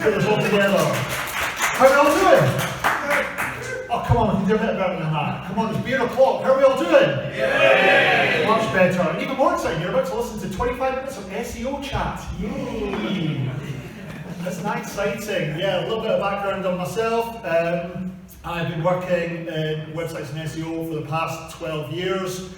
Put us all together. How are we all doing? Oh, come on, we can do a bit better than that. Come on, it's beer o'clock. How are we all doing? Yay! Much better. And even more exciting, you're about to listen to 25 minutes of SEO chat. Yay! That's not exciting. Yeah, a little bit of background on myself. I've been working in websites and SEO for the past 12 years,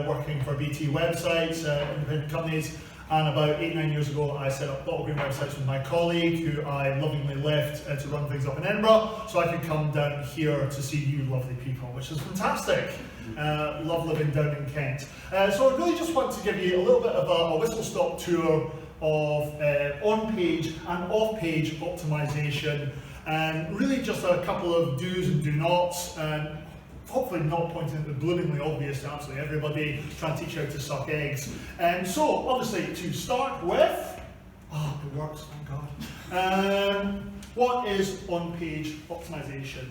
working for BT websites, independent companies. And about 8-9 years ago, I set up Bottle Green websites with my colleague, who I lovingly left to run things up in Edinburgh, so I could come down here to see you lovely people, which is fantastic. Love living down in Kent. So I really just want to give you a little bit of a whistle-stop tour of on-page and off-page optimization, and really just a couple of do's and do-nots, and hopefully not pointing at the bloomingly obvious to absolutely everybody, trying to teach you how to suck eggs. So obviously to start with, it works, thank God. What is on-page optimization,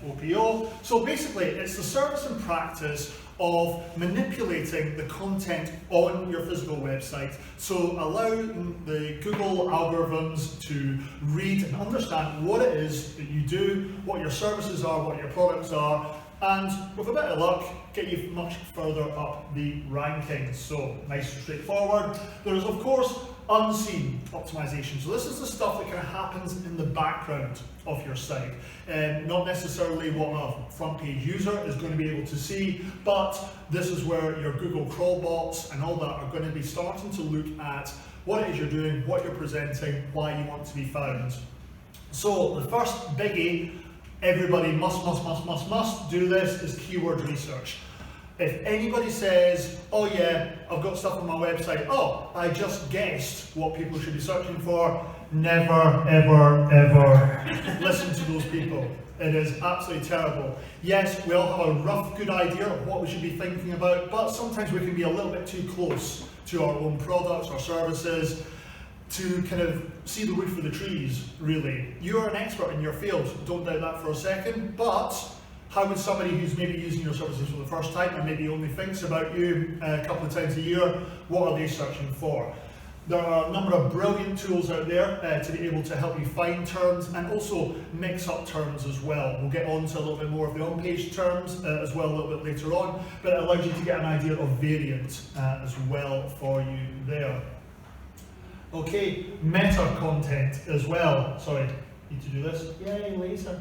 OPO? So basically it's the service and practice of manipulating the content on your physical website, so allowing the Google algorithms to read and understand what it is that you do, what your services are, what your products are, and with a bit of luck, get you much further up the rankings. So nice and straightforward. There is of course unseen optimization. So this is the stuff that kind of happens in the background of your site, and not necessarily what a front page user is going to be able to see, but this is where your Google crawl bots and all that are going to be starting to look at what it is you're doing, what you're presenting, why you want to be found. So the first biggie, everybody must do this, is keyword research. If anybody says, oh yeah, I've got stuff on my website, oh, I just guessed what people should be searching for, never, ever listen to those people. It is absolutely terrible. Yes, we all have a rough, good idea of what we should be thinking about, but sometimes we can be a little bit too close to our own products or services to kind of see the wood for the trees, really. You're an expert in your field, don't doubt that for a second, but how would somebody who's maybe using your services for the first time and maybe only thinks about you a couple of times a year, what are they searching for? There are a number of brilliant tools out there to be able to help you find terms and also mix up terms as well. We'll get on to a little bit more of the on-page terms as well a little bit later on, but it allows you to get an idea of variant as well for you there. Okay, meta content as well. Sorry, need to do this. Yay, later.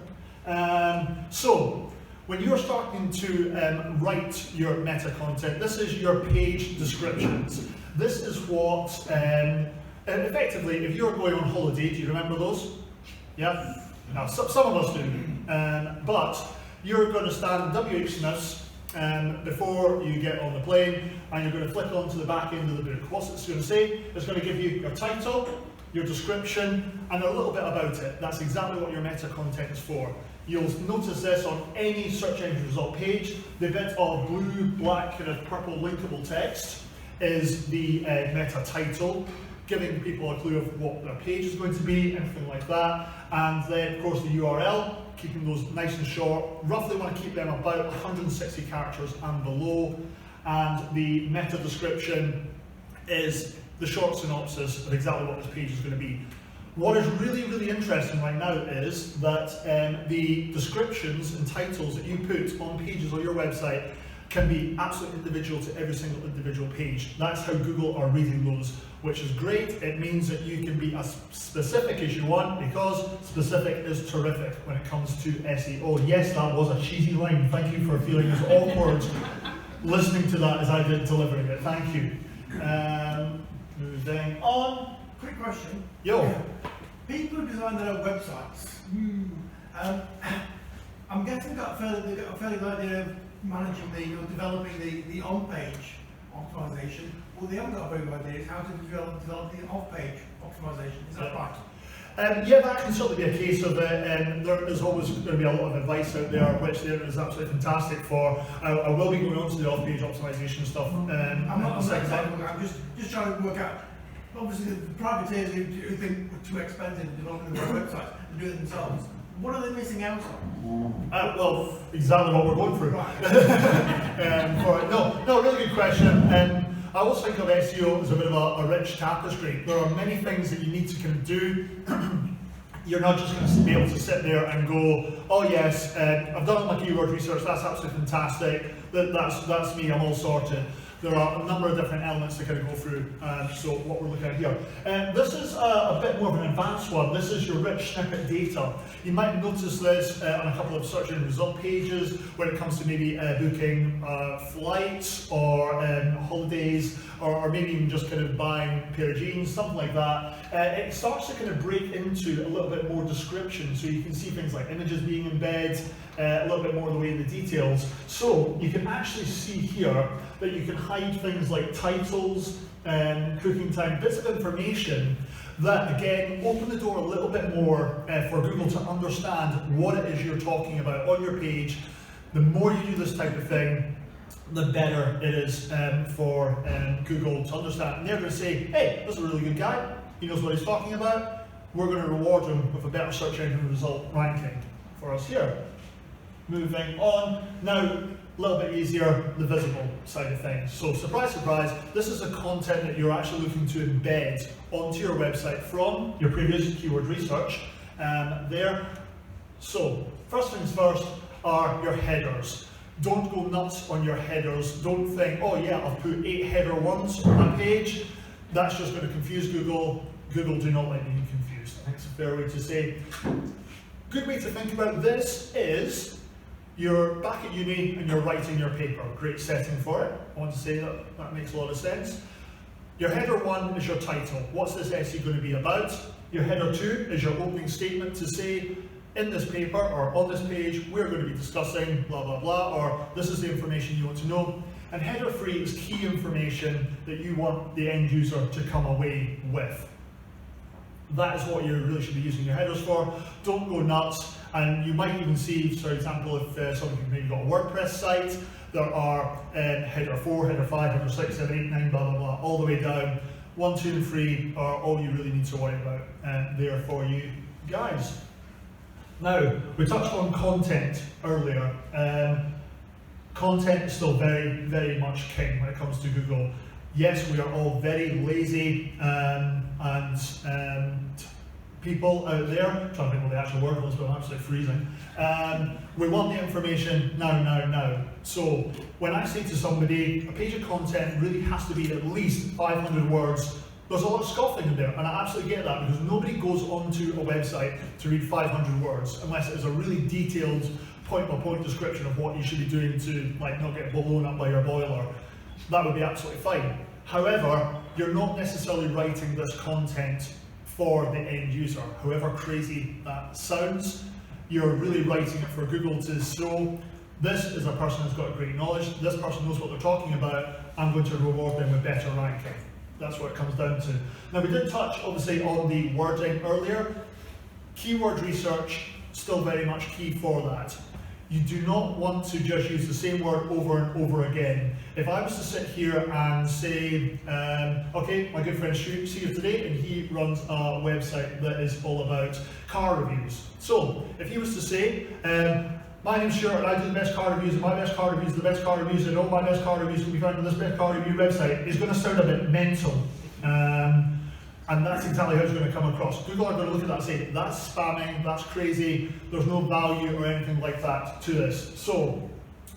So, when you're starting to write your meta content, this is your page descriptions. This is what, effectively, if you're going on holiday, do you remember those? Yeah? Now, some of us do. But you're going to stand WH Smith's before you get on the plane, and you're going to flick onto the back end of the book. What's it going to say? It's going to give you your title, your description, and a little bit about it. That's exactly what your meta content is for. You'll notice this on any search engine result page. The bit of blue, black, kind of purple linkable text is the meta title, giving people a clue of what their page is going to be, anything like that. And then, of course, the URL, keeping those nice and short. Roughly want to keep them about 160 characters and below. And the meta description is the short synopsis of exactly what this page is going to be. What is really, really interesting right now is that the descriptions and titles that you put on pages on your website can be absolutely individual to every single individual page. That's how Google are reading those, which is great. It means that you can be as specific as you want, because specific is terrific when it comes to SEO. Yes, that was a cheesy line. Thank you for feeling as awkward listening to that as I did delivering it. Thank you. Moving on. Quick question. Yo. People who design their own websites, I'm guessing they've got a fairly good idea of managing or developing the on-page optimization. Well, they haven't got a very good idea of how to develop the off-page optimization. Is that right? Yeah, that can certainly be a case of it. There is always going to be a lot of advice out there, which there is absolutely fantastic for. I will be going on to the off-page optimization stuff. I'm just trying to work out. Obviously, the privateers who think it's too expensive developing their websites and do it themselves. What are they missing out on? Well, exactly what we're going through. Right. No, really good question. I always think of SEO as a bit of a rich tapestry. There are many things that you need to kind of do. You're not just going to be able to sit there and go, oh yes, I've done all my keyword research, that's absolutely fantastic, that's me, I'm all sorted. There are a number of different elements to kind of go through, so what we're looking at here. This is a bit more of an advanced one. This is your rich snippet data. You might notice this on a couple of search and result pages when it comes to maybe booking flights or holidays, or maybe even just kind of buying a pair of jeans, something like that. It starts to kind of break into a little bit more description, so you can see things like images being embedded, a little bit more of the way in the details. So you can actually see here that you can hide things like titles, cooking time, bits of information that again open the door a little bit more for Google to understand what it is you're talking about on your page. The more you do this type of thing, the better it is for Google to understand. And they're going to say, hey, this is a really good guy, he knows what he's talking about, we're going to reward him with a better search engine result ranking for us here. Moving on, now a little bit easier, the visible side of things. So surprise, surprise, this is the content that you're actually looking to embed onto your website from your previous keyword research there. So first things first are your headers. Don't go nuts on your headers. Don't think, oh yeah, I've put 8 header ones on my page. That's just going to confuse Google. Google do not like being confused. I think it's a fair way to say. Good way to think about this is you're back at uni and you're writing your paper. Great setting for it. I want to say that makes a lot of sense. Your header 1 is your title. What's this essay going to be about? Your header 2 is your opening statement to say, in this paper or on this page, we're going to be discussing blah, blah, blah, or this is the information you want to know. And header 3 is key information that you want the end user to come away with. That is what you really should be using your headers for. Don't go nuts. And you might even see, for example, if somebody maybe got a WordPress site, there are header 4, header 5, header 6, 7, 8, 9, blah, blah, blah, all the way down. 1, 2, and 3 are all you really need to worry about there for you guys. Now, we touched on content earlier. Content is still very, very much king when it comes to Google. Yes, we are all very lazy and people out there, I'm trying to think what the actual word was, but I'm absolutely freezing. We want the information now, now, now. So when I say to somebody, a page of content really has to be at least 500 words, there's a lot of scoffing in there, and I absolutely get that, because nobody goes onto a website to read 500 words, unless it is a really detailed point-by-point description of what you should be doing to not get blown up by your boiler. That would be absolutely fine. However, you're not necessarily writing this content for the end user. However crazy that sounds, you're really writing it for Google to show this is a person who's got great knowledge, this person knows what they're talking about, I'm going to reward them with better ranking. That's what it comes down to. Now, we did touch obviously on the wording earlier. Keyword research, still very much key for that. You do not want to just use the same word over and over again. If I was to sit here and say, okay, my good friend Stuart here today, and he runs a website that is all about car reviews. So, if he was to say, my name's Stuart and I do the best car reviews, and my best car reviews are the best car reviews, and all my best car reviews can be found on this best car review website, it's going to sound a bit mental. And that's exactly how it's going to come across. Google are going to look at that and say, that's spamming, that's crazy, there's no value or anything like that to this. So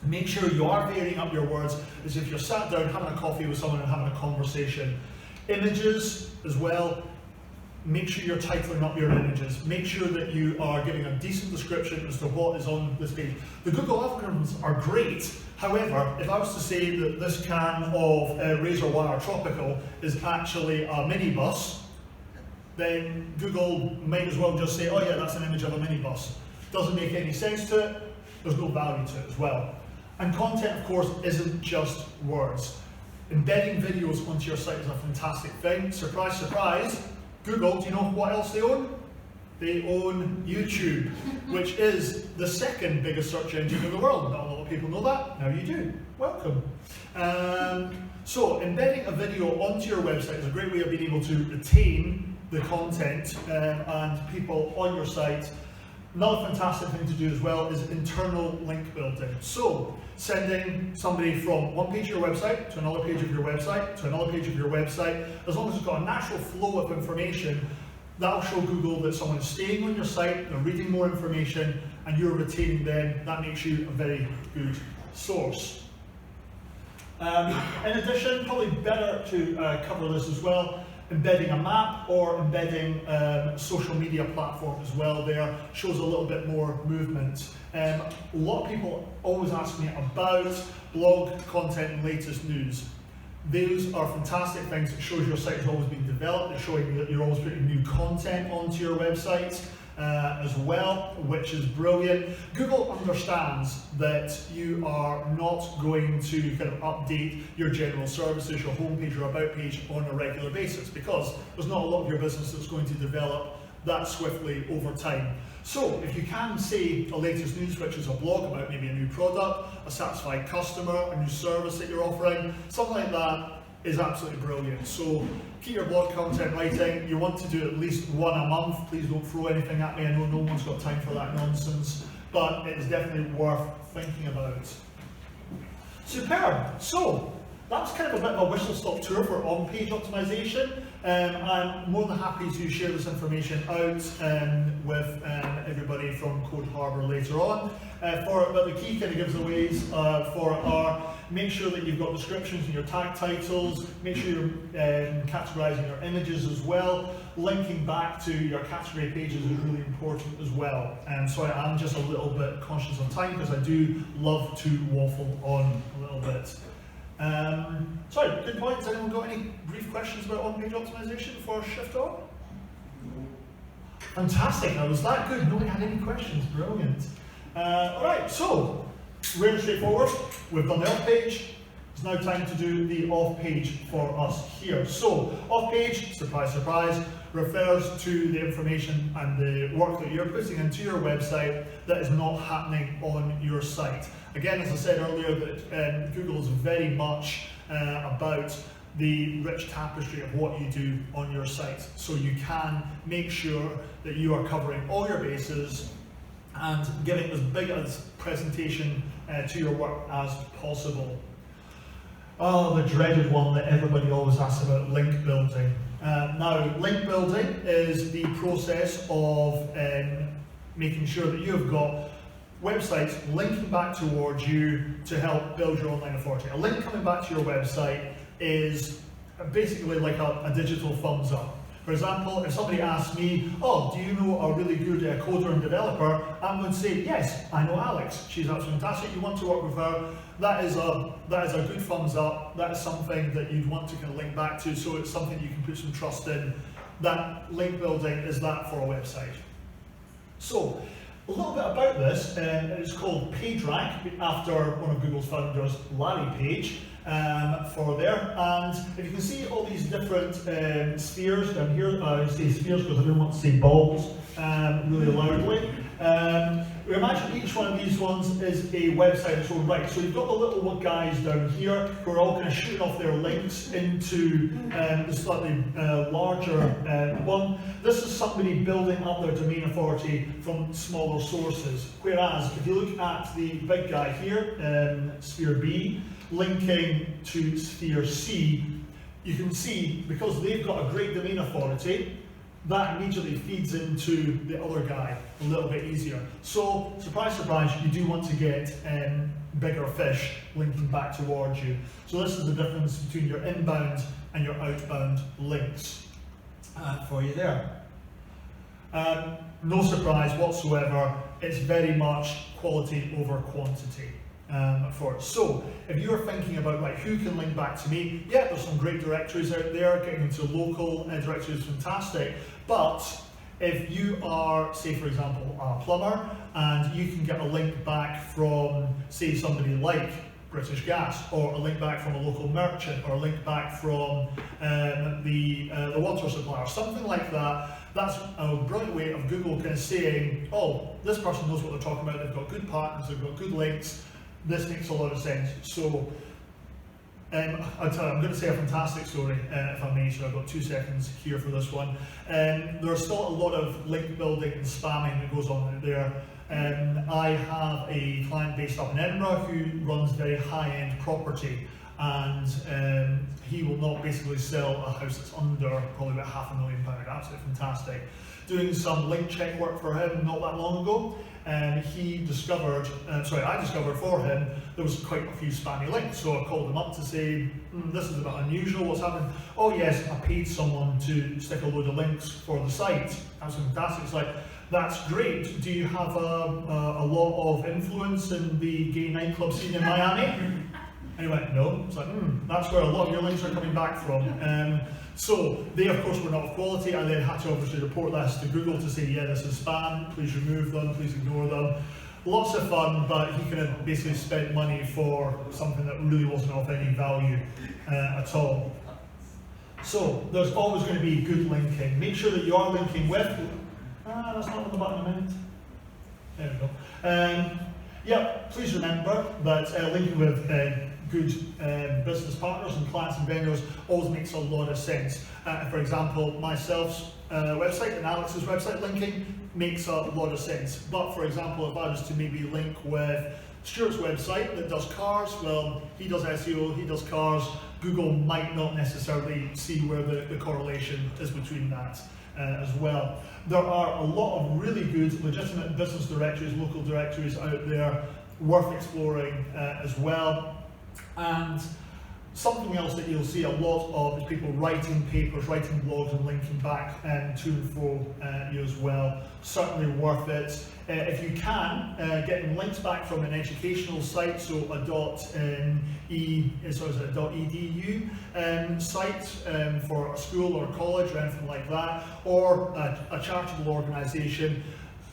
make sure you are varying up your words as if you're sat down having a coffee with someone and having a conversation. Images as well, make sure you're titling up your images. Make sure that you are giving a decent description as to what is on this page. The Google algorithms are great. However, if I was to say that this can of Razor Wire Tropical is actually a minibus, then Google might as well just say, oh yeah, that's an image of a minibus. Doesn't make any sense to it, there's no value to it as well. And content, of course, isn't just words. Embedding videos onto your site is a fantastic thing. Surprise, surprise, Google, do you know what else they own? They own YouTube, which is the second biggest search engine in the world. Not a lot of people know that, now you do. Welcome. So embedding a video onto your website is a great way of being able to retain the content and people on your site. Another fantastic thing to do as well is internal link building. So, sending somebody from one page of your website to another page of your website to another page of your website, as long as it's got a natural flow of information, that'll show Google that someone is staying on your site, they're reading more information, and you're retaining them. That makes you a very good source. In addition, probably better to cover this as well, embedding a map or embedding social media platform as well there shows a little bit more movement. A lot of people always ask me about blog content and latest news. Those are fantastic things. It shows your site has always been developed. It's showing that you're always putting new content onto your website as well, which is brilliant. Google understands that you are not going to kind of update your general services, your homepage or about page on a regular basis, because there's not a lot of your business that's going to develop that swiftly over time. So if you can say a latest news, which is a blog about maybe a new product, a satisfied customer, a new service that you're offering, something like that is absolutely brilliant. So keep your blog content writing. You want to do at least one a month. Please don't throw anything at me. I know no one's got time for that nonsense, but it is definitely worth thinking about. Superb. So that's kind of a bit of a whistle-stop tour for on-page optimization. I'm more than happy to share this information out with everybody from Code Harbor later on. But the key kind of giveaways for are make sure that you've got descriptions in your tag titles, make sure you're categorizing your images as well. Linking back to your category pages is really important as well. Sorry, I'm just a little bit conscious of time because I do love to waffle on a little bit. Sorry, good point. Has anyone got any brief questions about on-page optimization before I shift on? Fantastic, I was that good. Nobody had any questions. Brilliant. Alright, so, really straightforward. We've done the off-page. It's now time to do the off-page for us here. So, off-page, surprise, surprise, refers to the information and the work that you're putting into your website that is not happening on your site. Again, as I said earlier, that Google is very much about the rich tapestry of what you do on your site. So you can make sure that you are covering all your bases and giving as big a presentation to your work as possible. Oh, the dreaded one that everybody always asks about, link building. Now, link building is the process of making sure that you have got websites linking back towards you to help build your online authority. A link coming back to your website is basically like a digital thumbs up. For example, if somebody asks me, oh, do you know a really good coder and developer? I'm going to say, yes, I know Alex. She's absolutely fantastic. You want to work with her. That is a good thumbs up. That is something that you'd want to kind of link back to, so it's something you can put some trust in. That link building is that for a website. So, a little bit about this, it's called Pagerank, after one of Google's founders, Larry Page, for there. And if you can see all these different spheres down here, I say spheres because I don't want to say balls really loudly. We imagine each one of these ones is a website in its own right. So you've got the little guys down here who are all kind of shooting off their links into the slightly larger one. This is somebody building up their domain authority from smaller sources. Whereas if you look at the big guy here, sphere B, linking to sphere C, you can see because they've got a great domain authority, that immediately feeds into the other guy a little bit easier. So, surprise, surprise, you do want to get bigger fish linking back towards you. So this is the difference between your inbound and your outbound links for you there. No surprise whatsoever, it's very much quality over quantity. For it. So, if you're thinking about, right, who can link back to me? Yeah, there's some great directories out there. Getting into local directories is fantastic. But if you are, say for example, a plumber, and you can get a link back from, say, somebody like British Gas, or a link back from a local merchant, or a link back from the water supplier, something like that. That's a brilliant way of Google kind of saying, oh, this person knows what they're talking about. They've got good partners. They've got good links. This makes a lot of sense. So I'll tell you, I'm going to say a fantastic story, if I may, so I've got 2 seconds here for this one. There's still a lot of link building and spamming that goes on out there. I have a client based up in Edinburgh who runs very high-end property, and he will not basically sell a house that's under probably about £500,000, absolutely fantastic. Doing some link check work for him not that long ago, I discovered for him there was quite a few spammy links, so I called him up to say, this is a bit unusual, what's happened? Oh yes, I paid someone to stick a load of links for the site. That's fantastic. It's like, that's great. Do you have a lot of influence in the gay nightclub scene in Miami? And he went, no. It's like, that's where a lot of your links are coming back from. So they, of course, were not of quality. I then had to obviously report this to Google to say, yeah, this is spam, please remove them, please ignore them. Lots of fun, but he kind of basically spent money for something that really wasn't of any value at all. So there's always going to be good linking. Make sure that you are linking with, that's not on the button I meant. There we go. Yeah, please remember that linking with good business partners and clients and vendors always makes a lot of sense. For example, myself's website and Alex's website linking makes a lot of sense. But for example, if I was to maybe link with Stuart's website that does cars, well, he does SEO, he does cars, Google might not necessarily see where the correlation is between that as well. There are a lot of really good legitimate business directories, local directories out there worth exploring as well. And something else that you'll see a lot of is people writing papers, writing blogs and linking back to and fro you as well. Certainly worth it. If you can, getting links back from an educational site, so a .edu site for a school or a college or anything like that, or a charitable organisation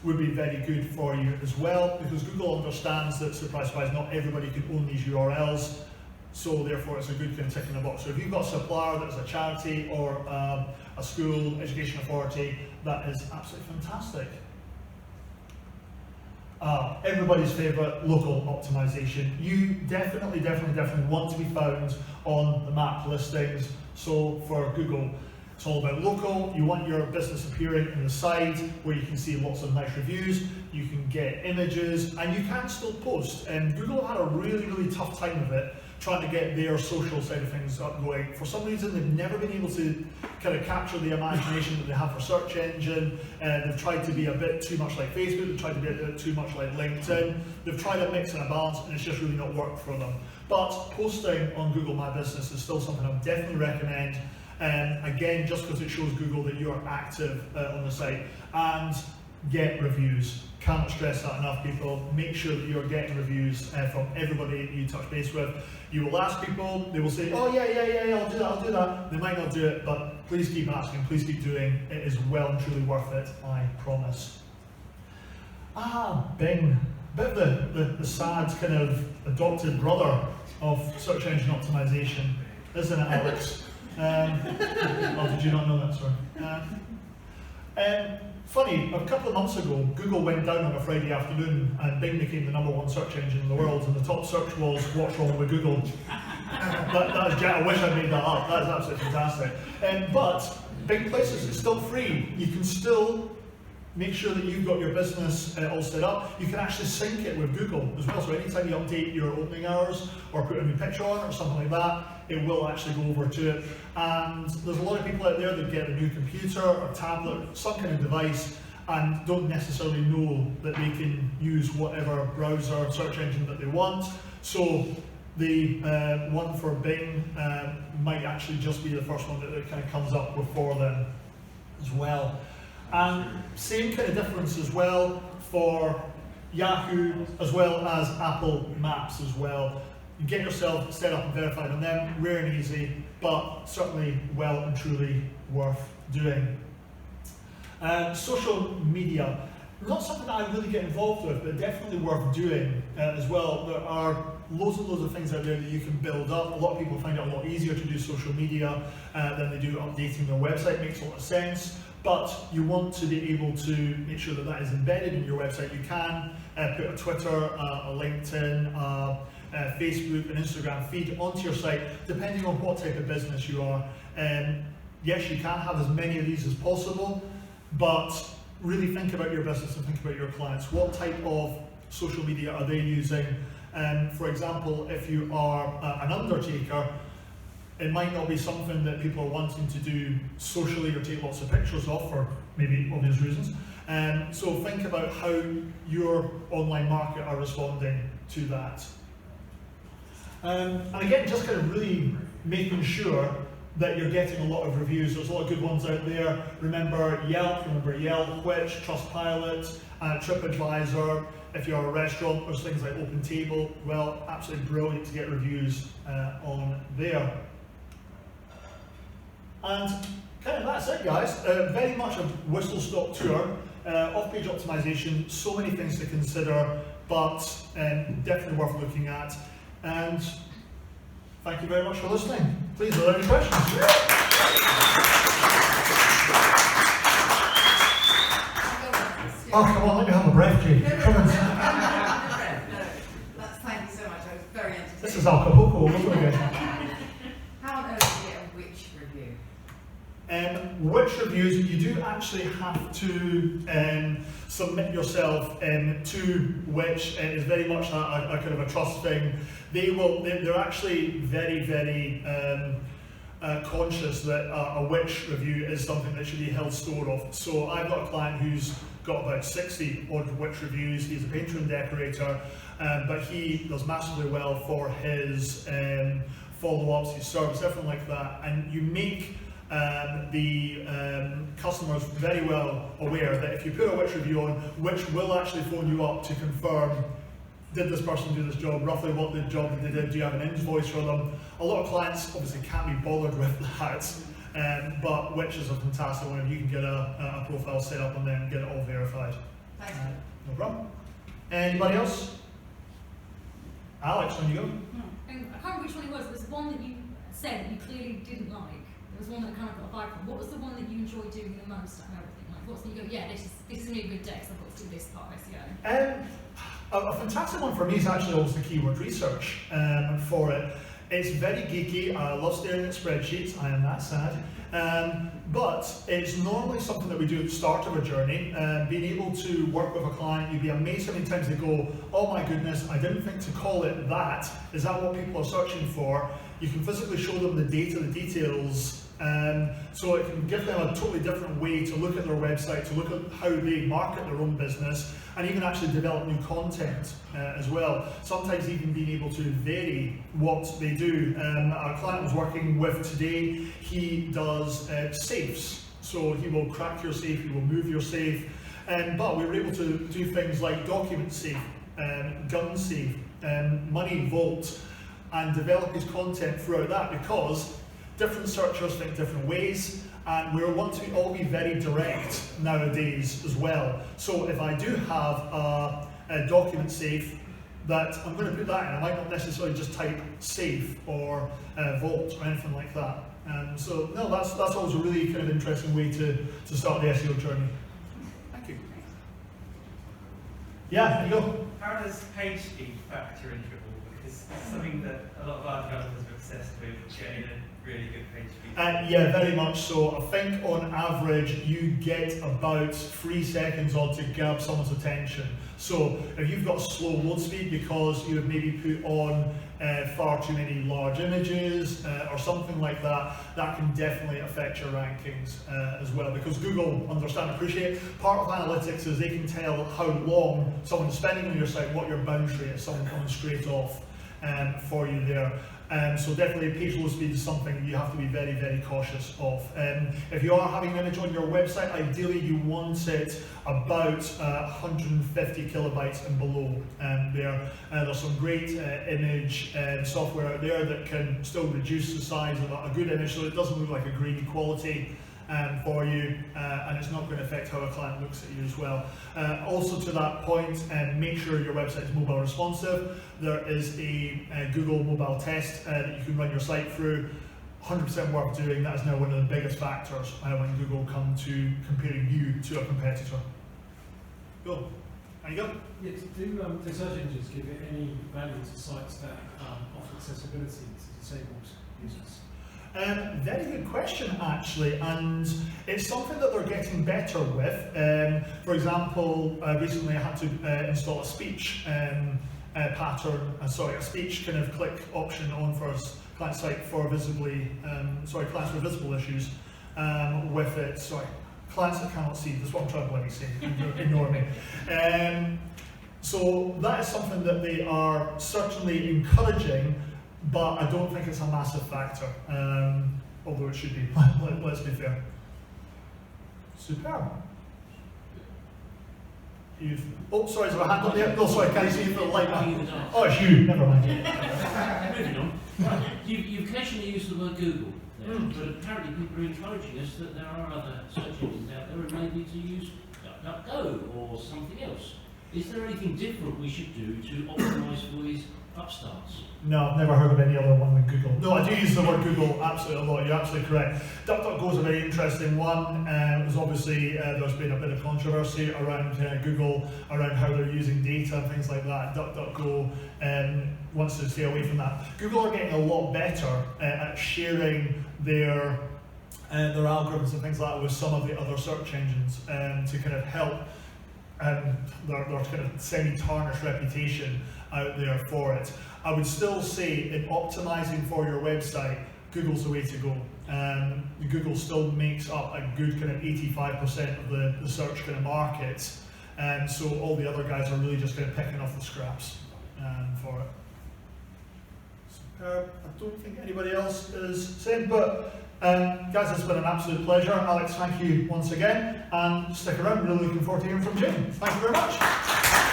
would be very good for you as well, because Google understands that, surprise, surprise, not everybody can own these URLs. So therefore it's a good kind of tick in the box. So if you've got a supplier that's a charity or a school, education authority, that is absolutely fantastic. Everybody's favourite, local optimisation. You definitely want to be found on the map listings. So for Google, it's all about local. You want your business appearing in the side where you can see lots of nice reviews, you can get images, and you can still post. And Google had a really tough time of it, trying to get their social side of things up going. For some reason, they've never been able to kind of capture the imagination that they have for search engine. They've tried to be a bit too much like Facebook, they've tried to be a bit too much like LinkedIn. They've tried a mix and a balance, and it's just really not worked for them. But posting on Google My Business is still something I would definitely recommend. Again, just because it shows Google that you are active on the site. And get reviews. Cannot stress that enough, people. Make sure that you're getting reviews from everybody you touch base with. You will ask people, they will say, oh yeah, I'll do that. They might not do it, but please keep asking, please keep doing. It is well and truly worth it, I promise. Bing. Bit of the sad kind of adopted brother of search engine optimization, isn't it, Alex? Oh, did you not know that, sorry? Funny, a couple of months ago, Google went down on a Friday afternoon and Bing became the #1 search engine in the world, and the top search was, what's wrong with Google? that is, I wish I made that up, that is absolutely fantastic. But Bing Places is still free. You can still make sure that you've got your business all set up. You can actually sync it with Google as well, so anytime you update your opening hours or put a new picture on or something like that, it will actually go over to it. And there's a lot of people out there that get a new computer or tablet, some kind of device, and don't necessarily know that they can use whatever browser search engine that they want. So the one for Bing might actually just be the first one that kind of comes up before them as well. And same kind of difference as well for Yahoo as well as Apple Maps as well. You get yourself set up and verified on them, rare and easy, but certainly well and truly worth doing. Social media, not something that I really get involved with, but definitely worth doing as well. There are loads and loads of things out there that you can build up. A lot of people find it a lot easier to do social media than they do updating their website. Makes a lot of sense. But you want to be able to make sure that that is embedded in your website. You can put a Twitter, a LinkedIn, Facebook and Instagram feed onto your site, depending on what type of business you are. Yes, you can have as many of these as possible, but really think about your business and think about your clients. What type of social media are they using? For example, if you are an undertaker, it might not be something that people are wanting to do socially or take lots of pictures of for maybe obvious reasons. So think about how your online market are responding to that. And again, just kind of really making sure that you're getting a lot of reviews. There's a lot of good ones out there. Remember Yelp, Which, Trustpilot, TripAdvisor. If you're a restaurant, there's things like OpenTable. Well, absolutely brilliant to get reviews on there. And kind of that's it, guys. Very much a whistle-stop tour. Off-page optimization, so many things to consider, but definitely worth looking at. And thank you very much for listening. Please, are there any questions? Oh, come on, let me have a breath, Jake. Come on. Thank you so much. I was very entertained. This is Acapulco all over again. How on earth do you get a which review? Which reviews, you do actually have to submit yourself to which is very much a kind of a trust thing. They're actually very, very conscious that a which review is something that should be held store of. So I've got a client who's got about 60 odd which reviews. He's a painter and decorator, but he does massively well for his follow-ups, his service, everything like that. And you make the customers very well aware that if you put a which review on, which will actually phone you up to confirm, did this person do this job, roughly what the job that they did, do you have an invoice for them? A lot of clients obviously can't be bothered with that, but which is a fantastic one if you can get a profile set up and then get it all verified. Thank you. No problem. Anybody else? Alex, on you go. I can't remember which one it was. There was one that you said that you clearly didn't like. There was one that kind of got a vibe from. What was the one that you enjoyed doing the most out of everything? Like, what's the, you go, yeah, this is going to be a good day because I've got to do this part of SEO. A fantastic one for me is actually always the keyword research for it. It's very geeky. I love staring at spreadsheets. I am that sad. But it's normally something that we do at the start of a journey. Being able to work with a client, you'd be amazed how many times they go, oh my goodness, I didn't think to call it that. Is that what people are searching for? You can physically show them the data, the details, so it can give them a totally different way to look at their website, to look at how they market their own business, and even actually develop new content as well. Sometimes even being able to vary what they do. Our client I was working with today, he does safes. So he will crack your safe, he will move your safe, but we were able to do things like document safe, gun safe, money vault, and develop his content throughout that, because different searchers think different ways, and we want to all be very direct nowadays as well. So if I do have a document safe, that I'm going to put that in, I might not necessarily just type safe or vault or anything like that. So no, that's always a really kind of interesting way to start the SEO journey. Thank you. Yeah, there you go. How does page speed factor into it all? Because it's something that a lot of our developers are obsessed with, getting a really good page speed. Yeah, very much so. I think on average you get about 3 seconds on to grab someone's attention. So if you've got slow load speed because you have maybe put on far too many large images or something like that, that can definitely affect your rankings as well, because Google, understand, appreciate, part of analytics is they can tell how long someone's spending on your site, what your bounce rate is, someone coming straight off for you there. So definitely page load speed is something you have to be very, very cautious of. If you are having an image on your website, ideally you want it about 150 kilobytes and below. There's some great image software out there that can still reduce the size of a good image so it doesn't look like a grainy quality for you, and it's not going to affect how a client looks at you as well. Also to that point, make sure your website is mobile responsive. There is a Google mobile test that you can run your site through. 100% worth doing. That is now one of the biggest factors when Google come to comparing you to a competitor. Cool. There you go. Yeah, do search engines give it any value to sites that offer accessibility to disabled users? Very good question, actually, and it's something that they're getting better with. For example, recently I had to install a speech pattern, a speech kind of click option on for a client site for clients with visible issues with it. Sorry, clients that cannot see. That's what I'm trying to bloody say. Ignore me. So that is something that they are certainly encouraging, but I don't think it's a massive factor, although it should be. Let's be fair. Superb. Oh, sorry, is there a hand up there? No, sorry, can you see the light? Oh, it's you. Never mind. Moving on. You've occasionally used the word Google there, but apparently people are encouraging us that there are other search engines out there and maybe to use DuckDuckGo or something else. Is there anything different we should do to optimise for these upstarts? No, I've never heard of any other one than Google. No, I do use the word Google absolutely a lot. You're absolutely correct. DuckDuckGo is a very interesting one. There's obviously there's been a bit of controversy around Google, around how they're using data and things like that. DuckDuckGo wants to stay away from that. Google are getting a lot better at sharing their algorithms and things like that with some of the other search engines to kind of help their kind of semi-tarnished reputation out there for it. I would still say in optimizing for your website, Google's the way to go. Google still makes up a good kind of 85% of the search kind of market, so all the other guys are really just kind of picking off the scraps for it. I don't think anybody else is saying, but guys, it's been an absolute pleasure. Alex, thank you once again, and stick around. Really looking forward to hearing from Jim. Thank you very much.